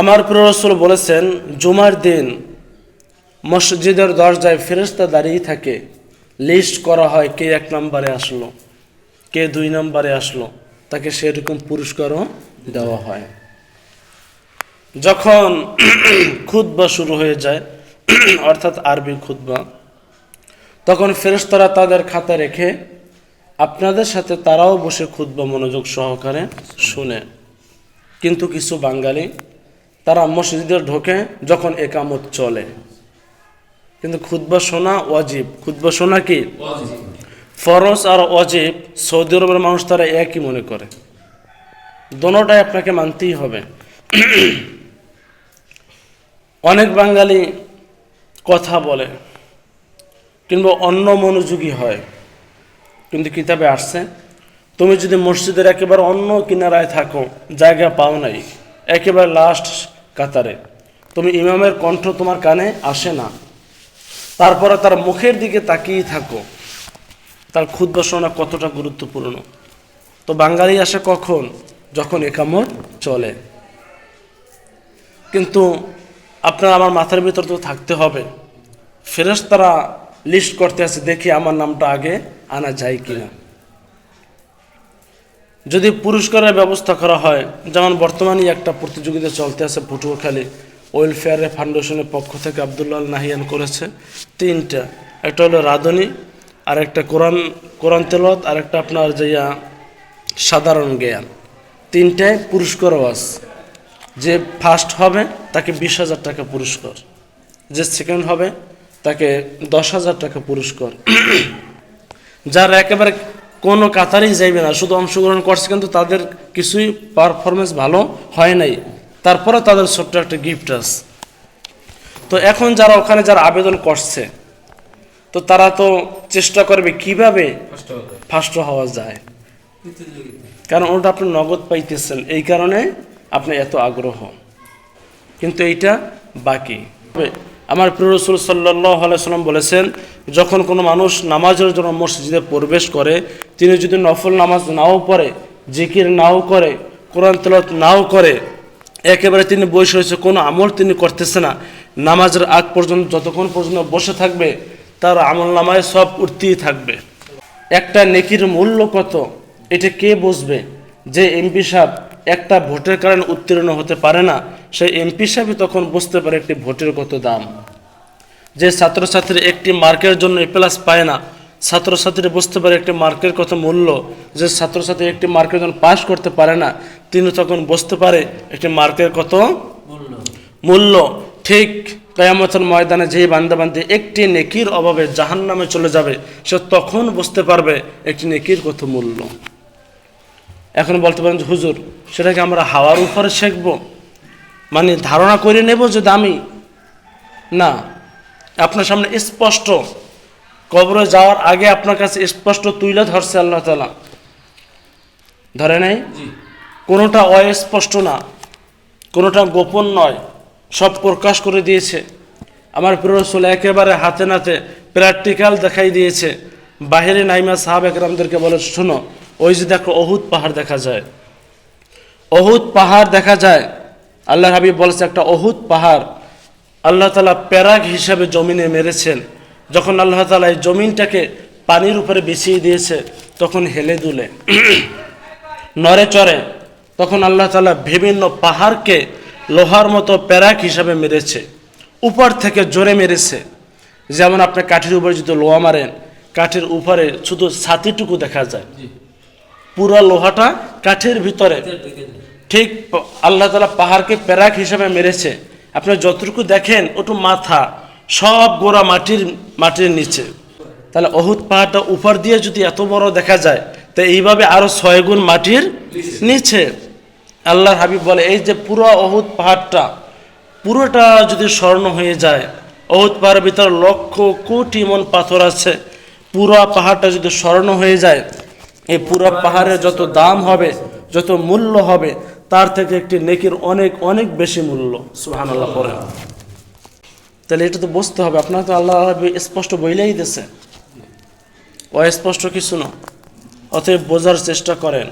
আমার প্রিয় রাসূল বলেছেন, জুমার দিন মসজিদের দরজায় ফেরেশতা দাঁড়িয়ে থাকে, লিস্ট করা হয় কে 1 নম্বরে আসলো, কে 2 নম্বরে আসলো, তাকে সেরকম পুরস্কারও দেওয়া হয়। যখন খুতবা শুরু হয়ে যায়, অর্থাৎ আরবি খুতবা, তখন ফেরেশতারা তাদের খাতা রেখে আপনাদের সাথে তারাও বসে খুতবা মনোযোগ সহকারে শুনে। কিন্তু কিছু বাঙালি তারা মসজিদে ঢোকে যখন একামত চলে, কিন্তু খুতবা শোনা ওয়াজিব। খুতবা শোনা কি ফরজ আর ওয়াজিব সৌদি আরবের মানুষ তারা একই মনে করে, দোনোটাই আপনাকে মানতেই হবে। অনেক বাঙালি কথা বলে কিংবা অন্য মনোযোগী হয়, কিন্তু কিতাবে আসছে তুমি যদি মসজিদের একেবারে অন্য কিনারায় থাকো, জায়গা পাও নাই, একেবারে লাস্ট কাতারে, তুমি ইমামের কণ্ঠ তোমার কানে আসে না, তারপরে তার মুখের দিকে তাকিয়ে থাকো, তার খুতবা শোনা কতটা গুরুত্বপূর্ণ। তো বাঙালি আসে কখন? যখন একামত চলে। কিন্তু আপনার আমার মাথার ভিতর তো থাকতে হবে, ফেরেশতারা লিস্ট করতে আছে, দেখি আমার নামটা আগে আনা যায় কিনা। যদি পুরস্কারের ব্যবস্থা করা হয়, যেমন বর্তমানে একটা প্রতিযোগিতা চলতে আছে পটুয়াখালী ওয়েলফেয়ার ফাউন্ডেশনের পক্ষ থেকে আব্দুল্লাহ নাহিয়ান করেছে 3টা, একটা হলো রাঁধুনি, আর একটা কোরআন তেলাওয়াত, আর একটা আপনার সাধারণ জ্ঞান। 3টায় পুরস্কারও আছে। যে ফার্স্ট হবে তাকে 20,000 টাকা পুরস্কার, যে সেকেন্ড হবে তাকে 10,000 টাকা পুরস্কার। যারা একেবারে কোনো কাতারেই যাইবে না, শুধু অংশগ্রহণ করছে, কিন্তু তাদের কিছুই পারফরমেন্স ভালো হয় নাই, তারপরে তাদের ছোট্ট একটা গিফট আছে। তো এখন যারা ওখানে যারা আবেদন করছে, তো তারা তো চেষ্টা করবে কিভাবে ফার্স্ট হওয়া যায়, কারণ ওটা আপনি নগদ পাইতেছেন, এই কারণে আপনি এত আগ্রহ। কিন্তু এইটা বাকি। আমার প্রিয় রাসূল সাল্লাল্লাহু আলাইহি ওয়াসাল্লাম বলেছেন, যখন কোনো মানুষ নামাজের জন্য মসজিদে প্রবেশ করে, তিনি যদি নফল নামাজ নাও পড়ে, জিকির নাও করে, কোরআন তেলাওয়াত নাও করে, একেবারে তিনি বসে রয়েছে, কোনো আমল তিনি করতেছে না, নামাজের আগ পর্যন্ত যতক্ষণ পর্যন্ত বসে থাকবে, তার আমল নামায় সব উঠতেই থাকবে। একটা নেকির মূল্য কত এটা কে বুঝবে? যে এমপি সাহেব একটা ভোটের কারণে উত্তীর্ণ হতে পারে না, সেই এমপি সাহেবই তখন বুঝতে পারে একটি ভোটের কত দাম। যে ছাত্রছাত্রী একটি মার্কের জন্য A+ পায় না, ছাত্রছাত্রী বুঝতে পারে একটি মার্কের কত মূল্য। যে ছাত্রছাত্রী একটি মার্কের জন্য পাস করতে পারে না, তিনি তখন বুঝতে পারে একটি মার্কের কত মূল্য। ঠিক কিয়ামতের ময়দানে যেই বান্দাবান্দি একটি নেকির অভাবে জাহান্নামে চলে যাবে, সে তখন বুঝতে পারবে একটি নেকির কত মূল্য। এখন বলতে পারেন যে হুজুর, সেটাকে আমরা হাওয়ার উপরে শেখবো, মানে ধারণা করে নেব যে দামি? না, আপনার সামনে স্পষ্ট, কবরে যাওয়ার আগে আপনার কাছে স্পষ্ট তুলে ধরছে আল্লাহ তাআলা, ধরে নাই? কোনোটা অস্পষ্ট না, কোনোটা গোপন নয়, সব প্রকাশ করে দিয়েছে। আমার প্রিয় রাসূল একেবারে হাতে নাতে প্র্যাকটিক্যাল দেখাই দিয়েছে। বাহিরে নাইমা সাহাবা একরামদেরকে বলে, শোনো, ওই যে দেখো অহুদ পাহাড় দেখা যায়, অহুদ পাহাড় দেখা যায়, আল্লাহ হাবিব বলেছে একটা অহুদ পাহাড় আল্লাহ তাআলা প্যারাগ হিসাবে জমিনে মেরেছেন। যখন আল্লাহ তাআলা এই জমিনটাকে পানির উপরে বিছিয়ে দিয়েছে, তখন হেলে দুলে নড়ে চড়ে, তখন আল্লাহ তাআলা বিভিন্ন পাহাড়কে লোহার মতো প্যারাগ হিসাবে মেরেছে, উপর থেকে জোরে মেরেছে। যেমন আপনি কাঠের উপরে যদি লোহা মারেন, কাঠের উপরে শুধু ছাতিটুকু দেখা যায়, পুরো লোহাটা কাঠের ভিতরে। ঠিক আল্লাহ তাআলা পাহাড়কে প্যারাগ হিসাবে মেরেছে, আপনি যতটুকু দেখেন ওটু মাথা, সব গোড়া মাটির নিচে। তাহলে অহুদ পাহাড়টা উপর দিয়ে যদি এত বড় দেখা যায়, তো এইভাবে আরো 6 গুণ মাটির নিচে। আল্লাহর হাবিব বলে, এই যে পুরো অহুদ পাহাড়টা পুরোটা যদি স্বর্ণ হয়ে যায়, অহুদ পাহাড়ের ভিতরে লক্ষ কোটি মন পাথর আছে, পুরো পাহাড়টা যদি স্বর্ণ হয়ে যায়, এই পুরো পাহাড়ের যত দাম হবে, যত মূল্য হবে, তার থেকে একটি নেকির অনেক অনেক বেশি মূল্য। সুবহানাল্লাহ পড়ে। তাহলে এটা তো বুঝতে হবে, আপনার তো আল্লাহ স্পষ্ট বইলেই দিয়েছে, অস্পষ্ট কিছু না। অতএব বোঝার চেষ্টা করেন।